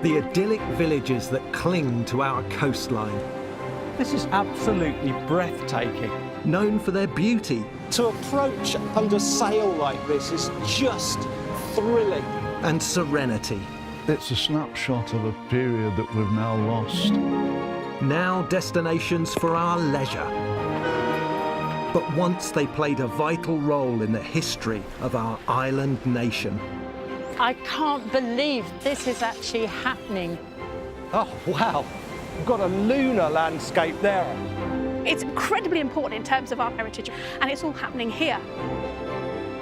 The idyllic villages that cling to our coastline. This is absolutely breathtaking. Known for their beauty. To approach under sail like this is just thrilling. And serenity. It's a snapshot of a period that we've now lost. Now destinations for our leisure. But once they played a vital role in the history of our island nation. I can't believe this is actually happening. Oh, wow. We've got a lunar landscape there. It's incredibly important in terms of our heritage, and it's all happening here.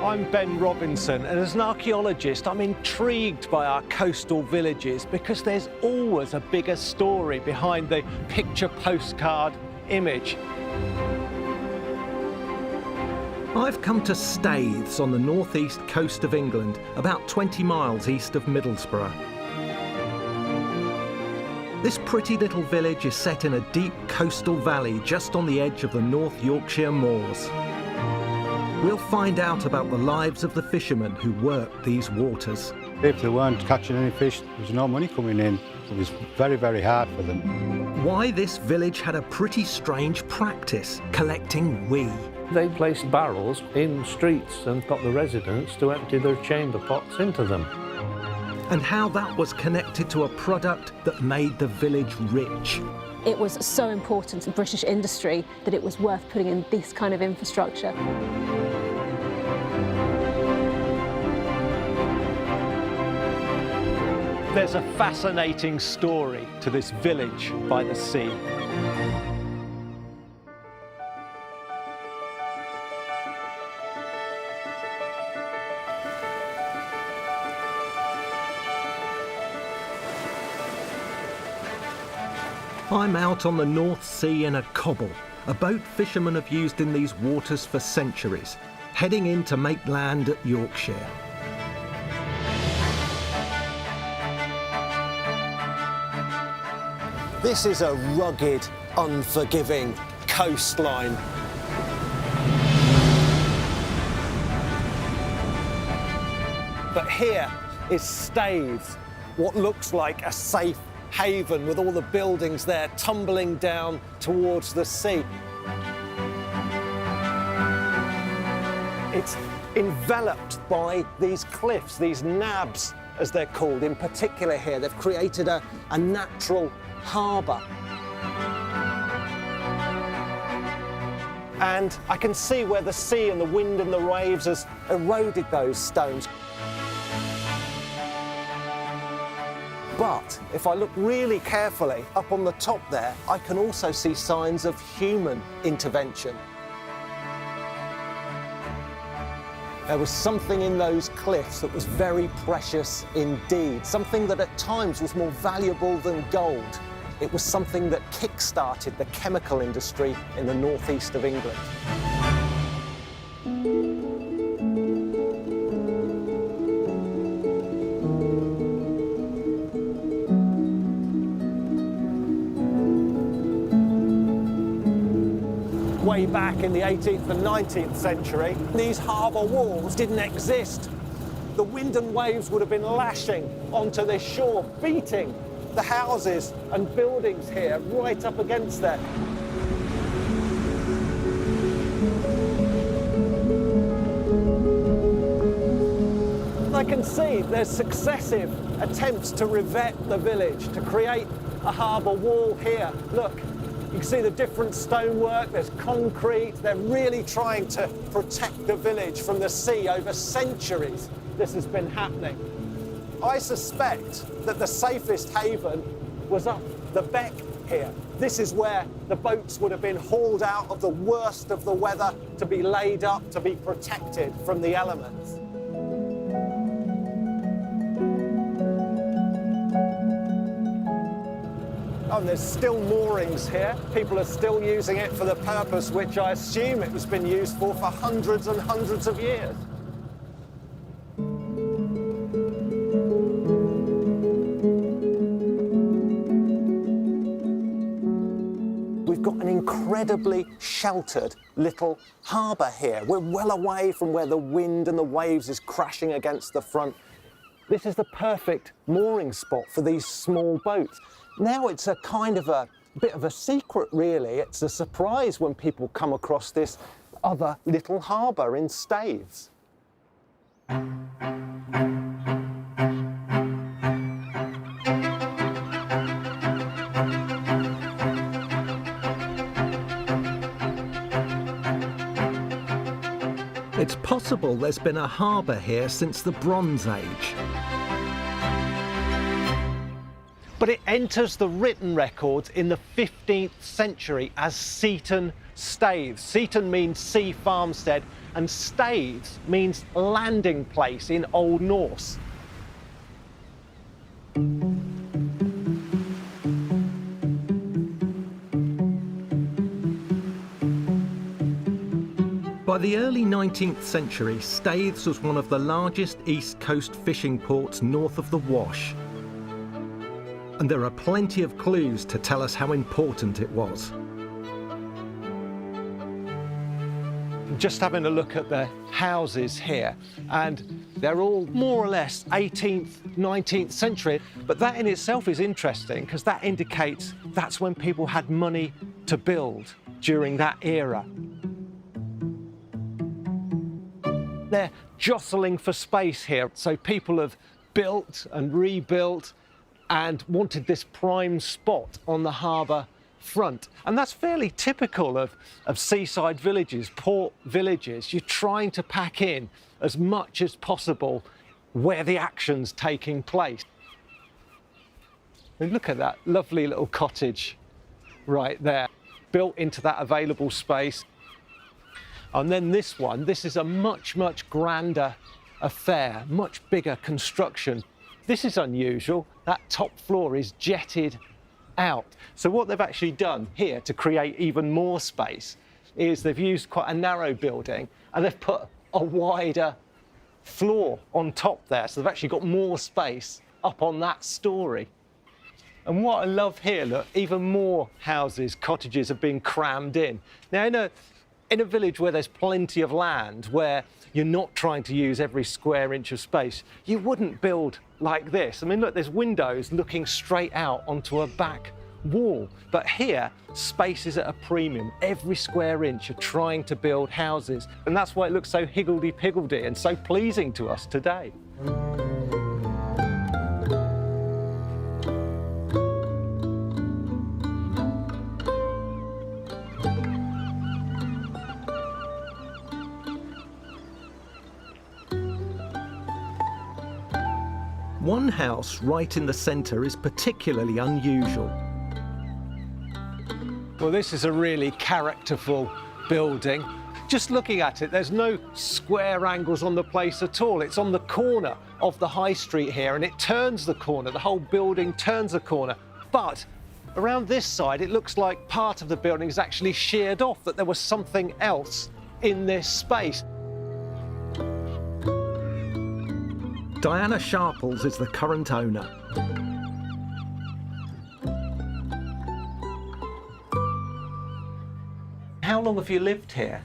I'm Ben Robinson, and as an archaeologist, I'm intrigued by our coastal villages because there's always a bigger story behind the picture postcard image. I've come to Staithes on the northeast coast of England, about 20 miles east of Middlesbrough. This pretty little village is set in a deep coastal valley just on the edge of the North Yorkshire moors. We'll find out about the lives of the fishermen who work these waters. If they weren't catching any fish, there was no money coming in. It was very, very hard for them. Why this village had a pretty strange practice, collecting wee. They placed barrels in streets and got the residents to empty their chamber pots into them. And how that was connected to a product that made the village rich. It was so important to British industry that it was worth putting in this kind of infrastructure. There's a fascinating story to this village by the sea. I'm out on the North Sea in a cobble, a boat fishermen have used in these waters for centuries, heading in to make land at Yorkshire. This is a rugged, unforgiving coastline. But here is Staithes, what looks like a safe haven with all the buildings there tumbling down towards the sea. It's enveloped by these cliffs, these nabs, as they're called. In particular here, they've created a natural harbour. And I can see where the sea and the wind and the waves has eroded those stones. But if I look really carefully up on the top there, I can also see signs of human intervention. There was something in those cliffs that was very precious indeed, something that at times was more valuable than gold. It was something that kick-started the chemical industry in the northeast of England. Way back in the 18th and 19th century, these harbour walls didn't exist. The wind and waves would have been lashing onto this shore, beating the houses and buildings here right up against there. I can see there's successive attempts to revet the village, to create a harbour wall here. Look. You can see the different stonework, there's concrete. They're really trying to protect the village from the sea. Over centuries, this has been happening. I suspect that the safest haven was up the beck here. This is where the boats would have been hauled out of the worst of the weather to be laid up, to be protected from the elements. And there's still moorings here. People are still using it for the purpose which I assume it has been used for hundreds and hundreds of years. We've got an incredibly sheltered little harbour here. We're well away from where the wind and the waves is crashing against the front. This is the perfect mooring spot for these small boats. Now it's a kind of a bit of a secret, really. It's a surprise when people come across this other little harbour in Staithes. It's possible there's been a harbour here since the Bronze Age. But it enters the written records in the 15th century as Seaton Staithes. Seaton means sea farmstead, and Staithes means landing place in Old Norse. By the early 19th century, Staithes was one of the largest East Coast fishing ports north of the Wash. And there are plenty of clues to tell us how important it was. Just having a look at the houses here, and they're all more or less 18th, 19th century. But that in itself is interesting because that indicates that's when people had money to build during that era. They're jostling for space here, so people have built and rebuilt and wanted this prime spot on the harbour front. And that's fairly typical of seaside villages, port villages. You're trying to pack in as much as possible where the action's taking place. And look at that lovely little cottage right there, built into that available space. And then this one, this is a much, much grander affair, much bigger construction. This is unusual. That top floor is jetted out. So what they've actually done here to create even more space is they've used quite a narrow building and they've put a wider floor on top there. So they've actually got more space up on that story. And what I love here, look, even more houses, cottages have been crammed in. Now, in a village where there's plenty of land, where you're not trying to use every square inch of space, you wouldn't build like this. I mean, look, there's windows looking straight out onto a back wall. But here, space is at a premium. Every square inch you're trying to build houses. And that's why it looks so higgledy-piggledy and so pleasing to us today. One house right in the centre is particularly unusual. Well, this is a really characterful building. Just looking at it, there's no square angles on the place at all. It's on the corner of the high street here, and it turns the corner. The whole building turns the corner. But around this side, it looks like part of the building is actually sheared off, that there was something else in this space. Diana Sharples is the current owner. How long have you lived here?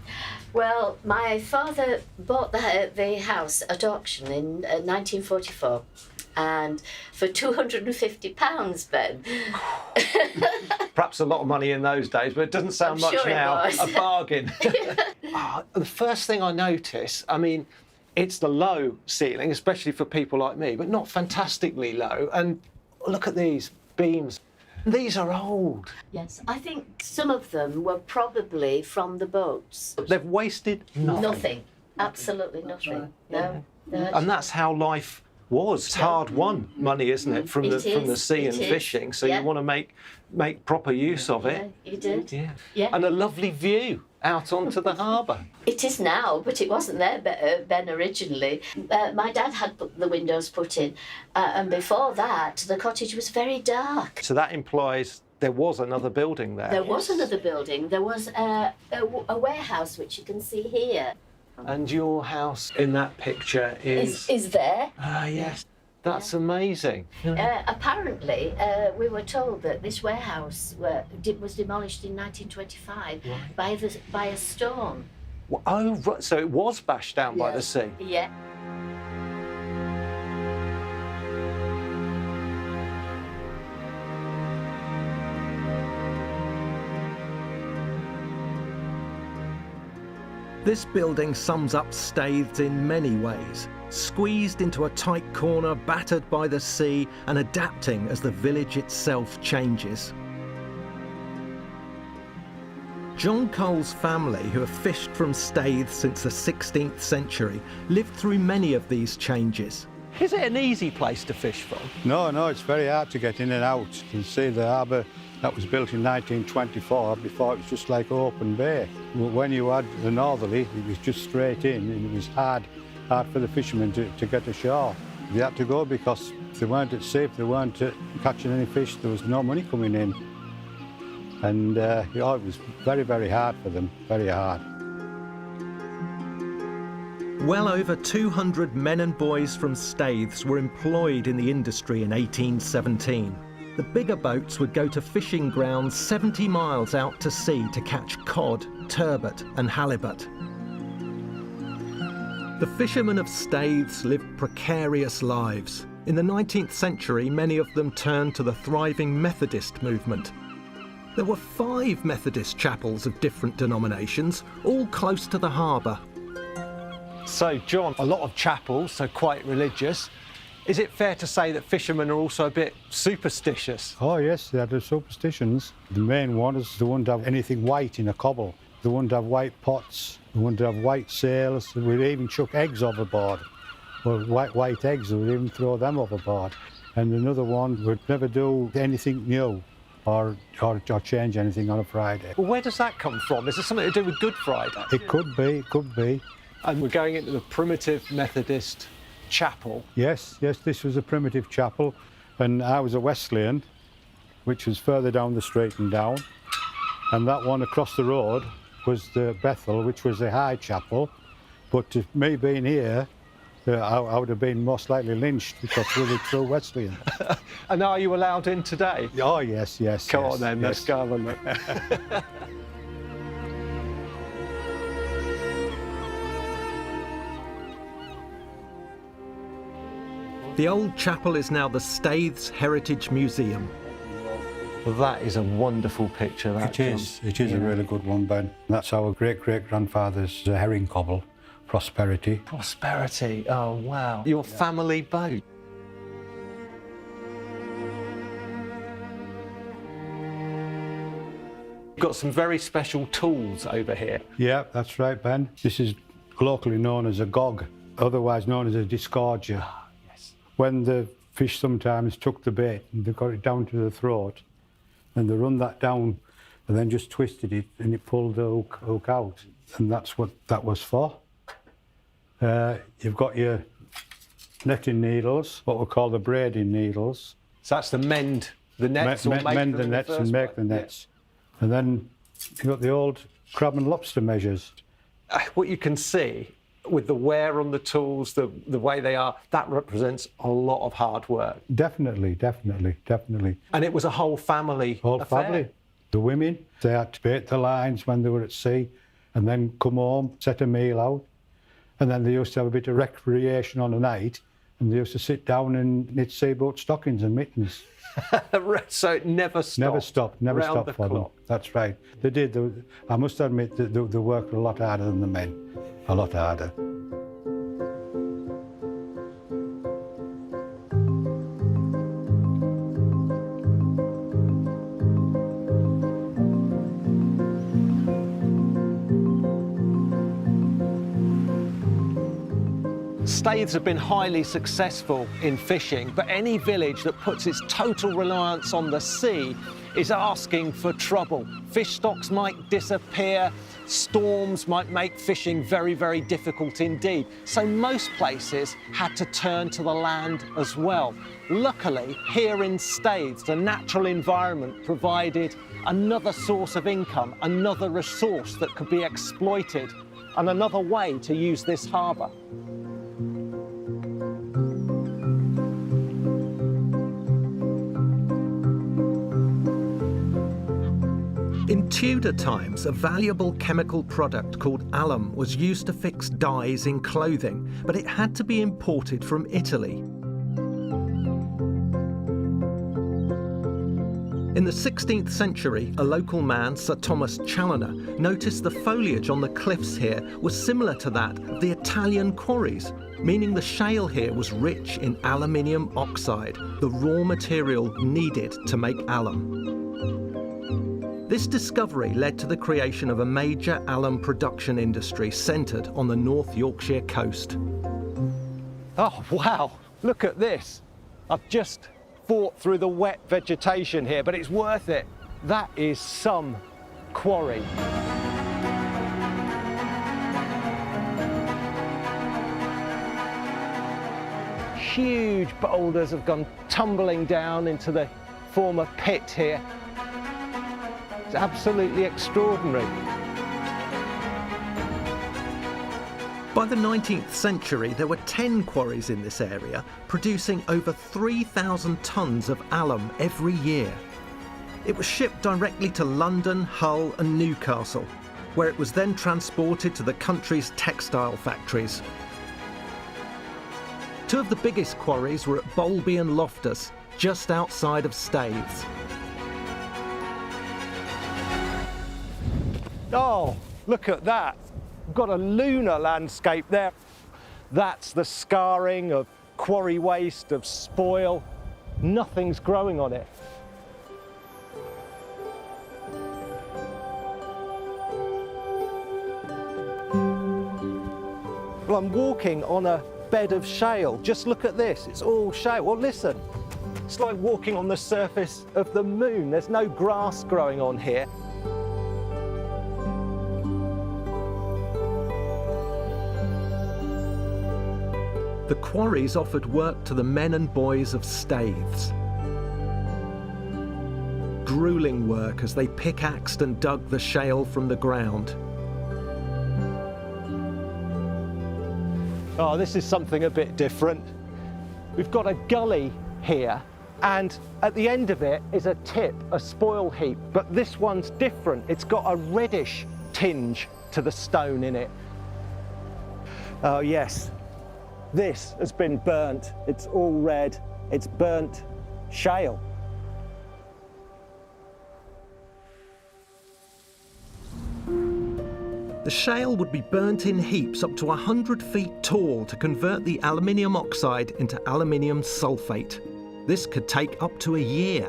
Well, my father bought the house at auction in 1944, and for £250, Ben. Perhaps a lot of money in those days, but it doesn't sound much sure now. it was. A bargain. The first thing I notice, I mean, it's the low ceiling, especially for people like me, but not fantastically low. And look at these beams. These are old. Yes, I think some of them were probably from the boats. They've wasted nothing. Nothing. Absolutely nothing. No. And that's how life was. It's hard-won money, isn't it, from the sea and fishing? So you want to make proper use of it. Yeah, you did. Yeah. And a lovely view out onto the harbour. It is now, but it wasn't there, Ben, originally. My dad had the windows put in, and before that, the cottage was very dark. So that implies there was another building there. There was another building. There was a warehouse, which you can see here. And your house in that picture Is there. Ah, yes. That's amazing. Apparently, we were told that this warehouse was demolished in 1925 by a storm. Oh, right. So it was bashed down by the sea. Yeah. This building sums up Staithes in many ways, squeezed into a tight corner, battered by the sea and adapting as the village itself changes. John Cole's family, who have fished from Staithes since the 16th century, lived through many of these changes. Is it an easy place to fish from? No, it's very hard to get in and out. You can see the harbour that was built in 1924. Before it was just like open bay. When you had the northerly, it was just straight in, and it was hard for the fishermen to get ashore. They had to go because if they weren't at sea, if they weren't catching any fish, there was no money coming in. And it was very, very hard for them, very hard. Well over 200 men and boys from Staithes were employed in the industry in 1817. The bigger boats would go to fishing grounds 70 miles out to sea to catch cod, turbot and halibut. The fishermen of Staithes lived precarious lives. In the 19th century, many of them turned to the thriving Methodist movement. There were 5 Methodist chapels of different denominations, all close to the harbour. So, John, a lot of chapels, so quite religious. Is it fair to say that fishermen are also a bit superstitious? Oh yes, they had the superstitions. The main one is they wouldn't have anything white in a cobble. They wouldn't have white pots. They wouldn't have white sails. We'd even chuck eggs overboard. Well, white eggs, we would even throw them overboard. And another one would never do anything new or change anything on a Friday. Well, where does that come from? Is it something to do with Good Friday? It could be. And we're going into the primitive Methodist chapel. Yes, this was a primitive chapel, and I was a Wesleyan, which was further down the street and down, and that one across the road was the Bethel, which was a high chapel. But to me being here, I would have been most likely lynched because we're a true Wesleyan. And are you allowed in today? Oh yes. Come on then, let's go have a look. The old chapel is now the Staithes Heritage Museum. Well, that is a wonderful picture, that, It is a really good one, Ben. That's our great-great-grandfather's herring cobble, Prosperity. Prosperity, oh wow. Your family boat. You've got some very special tools over here. Yeah, that's right, Ben. This is locally known as a gog, otherwise known as a disgorger. When the fish sometimes took the bait and they got it down to the throat, and they run that down and then just twisted it and it pulled the hook out. And that's what that was for. You've got your netting needles, what we call the braiding needles. So that's to mend the nets or make mend them the nets and make the nets. Yeah. And then you've got the old crab and lobster measures. What you can see with the wear on the tools, the way they are, that represents a lot of hard work. Definitely. And it was a whole family Whole affair. family. The women, they had to bait the lines when they were at sea and then come home, set a meal out. And then they used to have a bit of recreation on a night and they used to sit down and knit sailboat stockings and mittens. So it never stopped? Never Round stopped the for them. clock. That's right. They did. I must admit that they worked a lot harder than the men. A lot harder. Staithes have been highly successful in fishing, but any village that puts its total reliance on the sea is asking for trouble. Fish stocks might disappear, storms might make fishing very, very difficult indeed. So most places had to turn to the land as well. Luckily, here in Staithes, the natural environment provided another source of income, another resource that could be exploited, and another way to use this harbour. In Tudor times, a valuable chemical product called alum was used to fix dyes in clothing, but it had to be imported from Italy. In the 16th century, a local man, Sir Thomas Challoner, noticed the foliage on the cliffs here was similar to that of the Italian quarries, meaning the shale here was rich in aluminium oxide, the raw material needed to make alum. This discovery led to the creation of a major alum production industry centred on the North Yorkshire coast. Oh, wow, look at this. I've just fought through the wet vegetation here, but it's worth it. That is some quarry. Huge boulders have gone tumbling down into the former pit here. It's absolutely extraordinary. By the 19th century, there were 10 quarries in this area, producing over 3,000 tonnes of alum every year. It was shipped directly to London, Hull and Newcastle, where it was then transported to the country's textile factories. Two of the biggest quarries were at Bolby and Loftus, just outside of Staithes. Oh, look at that. We've got a lunar landscape there. That's the scarring of quarry waste, of spoil. Nothing's growing on it. Well, I'm walking on a bed of shale. Just look at this, it's all shale. Well, listen, it's like walking on the surface of the moon. There's no grass growing on here. The quarries offered work to the men and boys of Staithes. Gruelling work as they pickaxed and dug the shale from the ground. Oh, this is something a bit different. We've got a gully here, and at the end of it is a tip, a spoil heap. But this one's different. It's got a reddish tinge to the stone in it. Oh, yes. This has been burnt. It's all red. It's burnt shale. The shale would be burnt in heaps up to 100 feet tall to convert the aluminium oxide into aluminium sulfate. This could take up to a year.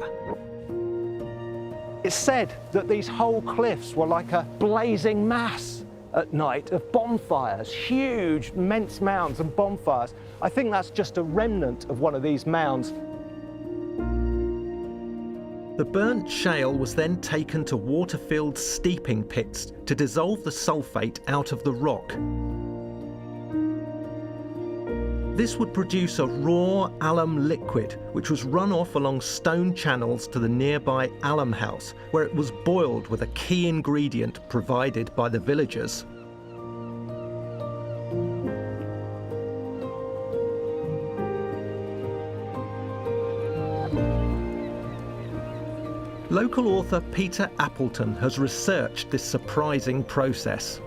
It's said that these whole cliffs were like a blazing mass at night of bonfires, huge, immense mounds and bonfires. I think that's just a remnant of one of these mounds. The burnt shale was then taken to water-filled steeping pits to dissolve the sulfate out of the rock. This would produce a raw alum liquid, which was run off along stone channels to the nearby alum house, where it was boiled with a key ingredient provided by the villagers. Local author Peter Appleton has researched this surprising process.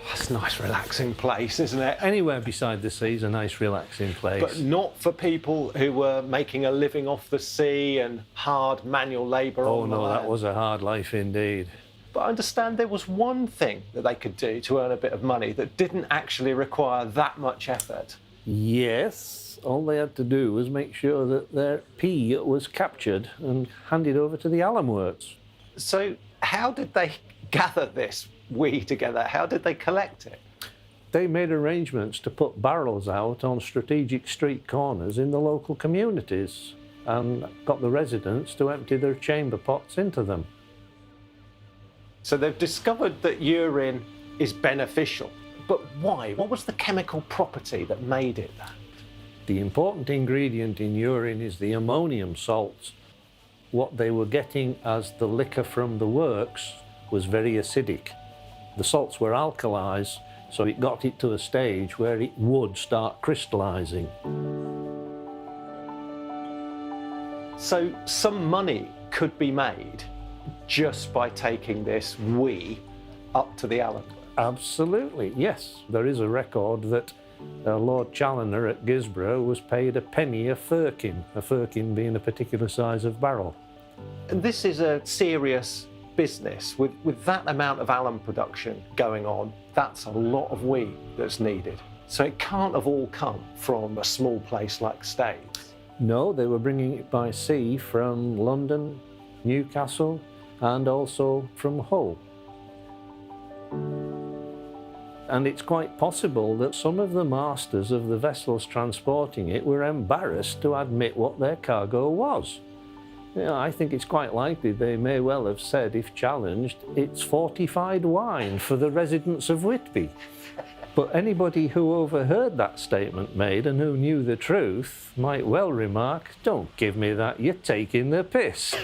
That's a nice relaxing place, isn't it? Anywhere beside the sea is a nice relaxing place. But not for people who were making a living off the sea and hard manual labour oh on the no, land. that was a hard life indeed. But I understand there was one thing that they could do to earn a bit of money that didn't actually require that much effort. Yes, all they had to do was make sure that their pea was captured and handed over to the alum works. So how did they gather this wee together? How did they collect it? They made arrangements to put barrels out on strategic street corners in the local communities and got the residents to empty their chamber pots into them. So they've discovered that urine is beneficial. But why? What was the chemical property that made it that? The important ingredient in urine is the ammonium salts. What they were getting as the liquor from the works was very acidic. The salts were alkalized, so it got it to a stage where it would start crystallizing. So some money could be made just by taking this wee up to the alum. Absolutely, yes. There is a record that Lord Challoner at Gisborough was paid a penny a firkin being a particular size of barrel. And this is a serious business. With that amount of alum production going on, that's a lot of wheat that's needed. So it can't have all come from a small place like Staithes. No, they were bringing it by sea from London, Newcastle, and also from Hull. And it's quite possible that some of the masters of the vessels transporting it were embarrassed to admit what their cargo was. You know, I think it's quite likely they may well have said, if challenged, it's fortified wine for the residents of Whitby. But anybody who overheard that statement made and who knew the truth might well remark, "Don't give me that, you're taking the piss."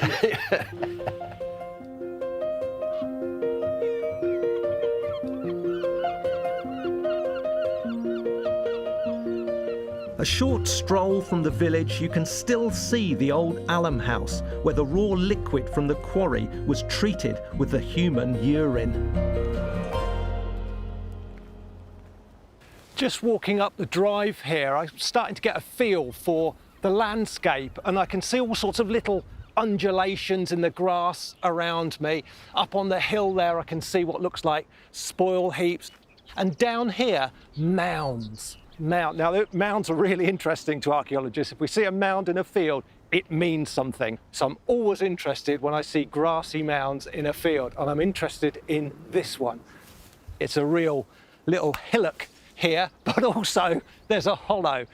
A short stroll from the village, you can still see the old alum house where the raw liquid from the quarry was treated with the human urine. Just walking up the drive here, I'm starting to get a feel for the landscape, and I can see all sorts of little undulations in the grass around me. Up on the hill there, I can see what looks like spoil heaps. And down here, mounds. Now, mounds are really interesting to archaeologists. If we see a mound in a field, it means something. So I'm always interested when I see grassy mounds in a field, and I'm interested in this one. It's a real little hillock here, but also there's a hollow,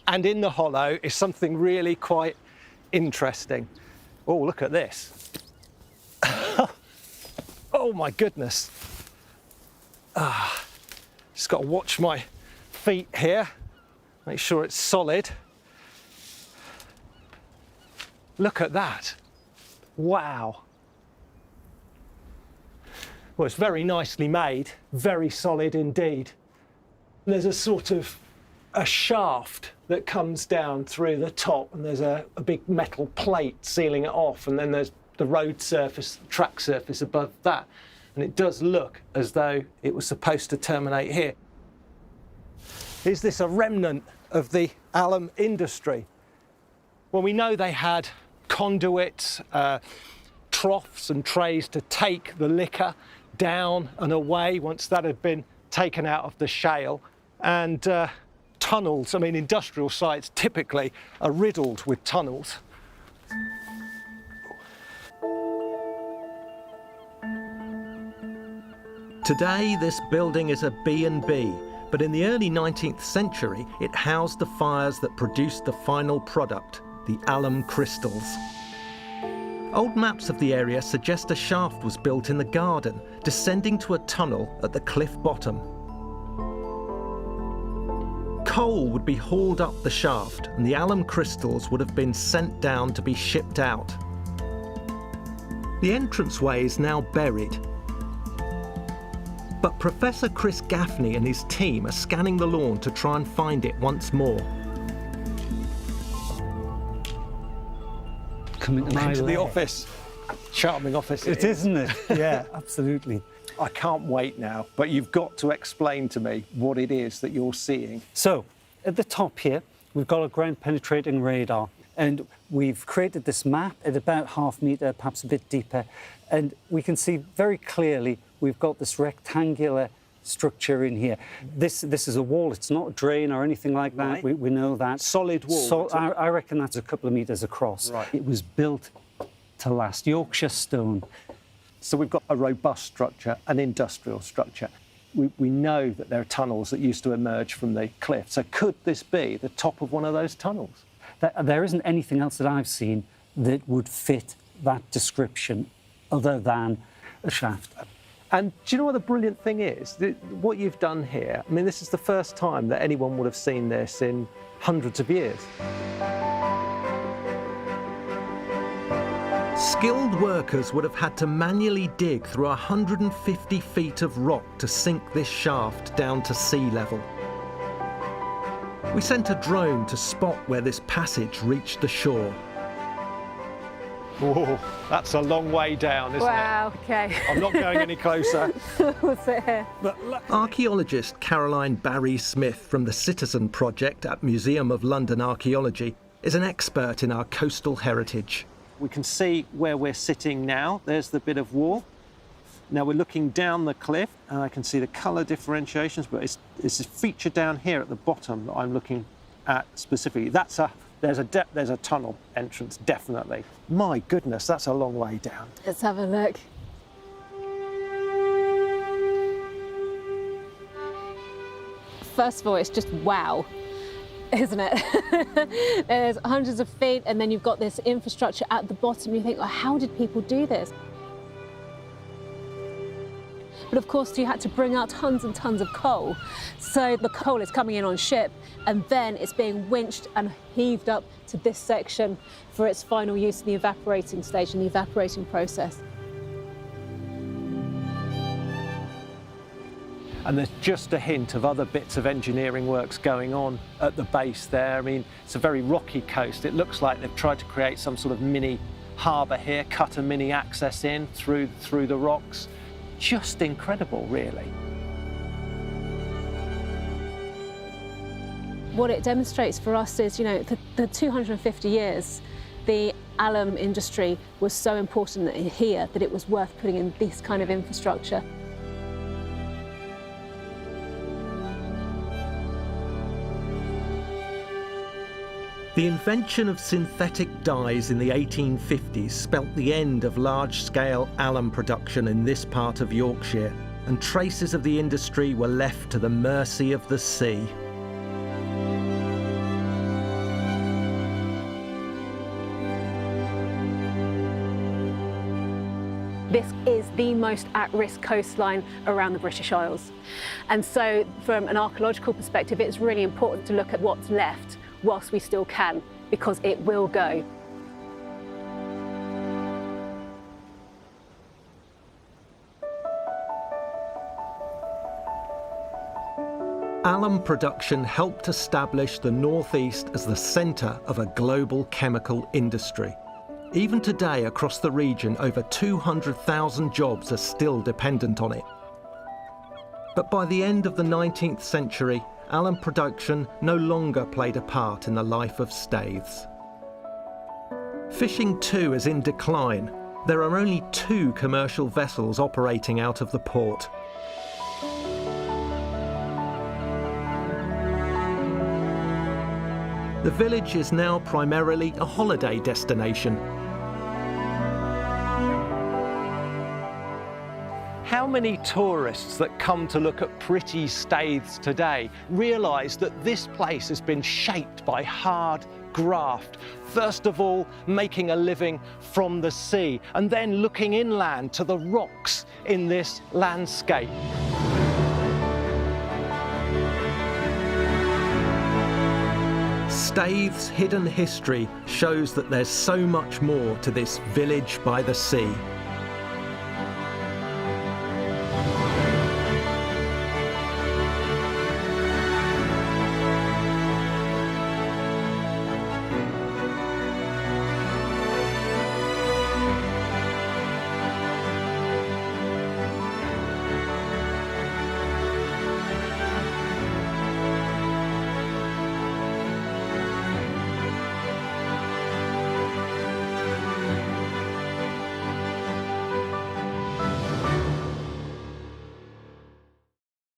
and in the hollow is something really quite interesting. Oh, look at this. Oh my goodness. Just got to watch my feet here, make sure it's solid. Look at that. Wow. Well, it's very nicely made, very solid indeed. There's a sort of a shaft that comes down through the top, and there's a big metal plate sealing it off, and then there's the road surface, track surface above that. And it does look as though it was supposed to terminate here. Is this a remnant of the alum industry? Well, we know they had conduits, troughs and trays to take the liquor down and away once that had been taken out of the shale. And tunnels, I mean, industrial sites typically are riddled with tunnels. Today, this building is a B&B, but in the early 19th century, it housed the fires that produced the final product, the alum crystals. Old maps of the area suggest a shaft was built in the garden, descending to a tunnel at the cliff bottom. Coal would be hauled up the shaft, and the alum crystals would have been sent down to be shipped out. The entranceway is now buried, but Professor Chris Gaffney and his team are scanning the lawn to try and find it once more. Come into my the office. Charming office. It is, isn't it? Yeah, absolutely. I can't wait now, but you've got to explain to me what it is that you're seeing. So, at the top here, we've got a ground-penetrating radar, and we've created this map at about ½ metre, perhaps a bit deeper, and we can see very clearly we've got this rectangular structure in here. This is a wall, it's not a drain or anything like that, right. we know that. Solid wall? So I reckon that's a couple of metres across. Right. It was built to last, Yorkshire stone. So we've got a robust structure, an industrial structure. We know that there are tunnels that used to emerge from the cliff. So could this be the top of one of those tunnels? There isn't anything else that I've seen that would fit that description other than a shaft. And do you know what the brilliant thing is? What you've done here, I mean, this is the first time that anyone would have seen this in hundreds of years. Skilled workers would have had to manually dig through 150 feet of rock to sink this shaft down to sea level. We sent a drone to spot where this passage reached the shore. Whoa, that's a long way down, isn't Wow, okay. it? I'm not going any closer. We'll sit here. Archaeologist Caroline Barry-Smith from the Citizen Project at Museum of London Archaeology is an expert in our coastal heritage. We can see where we're sitting now. There's the bit of wall. Now we're looking down the cliff, and I can see the colour differentiations, but it's a feature down here at the bottom that I'm looking at specifically. There's a tunnel entrance, definitely. My goodness, that's a long way down. Let's have a look. First of all, it's just wow, isn't it? There's hundreds of feet, and then you've got this infrastructure at the bottom. You think, well, how did people do this? But of course, you had to bring out tons and tons of coal. So the coal is coming in on ship, and then it's being winched and heaved up to this section for its final use in the evaporating stage, in the evaporating process. And there's just a hint of other bits of engineering works going on at the base there. I mean, it's a very rocky coast. It looks like they've tried to create some sort of mini harbour here, cut a mini access in through the rocks. Just incredible, really. What it demonstrates for us is, you know, the 250 years, the alum industry was so important here that it was worth putting in this kind of infrastructure. The invention of synthetic dyes in the 1850s spelt the end of large-scale alum production in this part of Yorkshire, and traces of the industry were left to the mercy of the sea. This is the most at-risk coastline around the British Isles. And so from an archaeological perspective, it's really important to look at what's left whilst we still can, because it will go. Alum production helped establish the northeast as the centre of a global chemical industry. Even today, across the region, over 200,000 jobs are still dependent on it. But by the end of the 19th century, alum production no longer played a part in the life of Staithes. Fishing too is in decline. There are only 2 commercial vessels operating out of the port. The village is now primarily a holiday destination. How many tourists that come to look at pretty Staithes today realise that this place has been shaped by hard graft? First of all, making a living from the sea, and then looking inland to the rocks in this landscape. Staithes' hidden history shows that there's so much more to this village by the sea.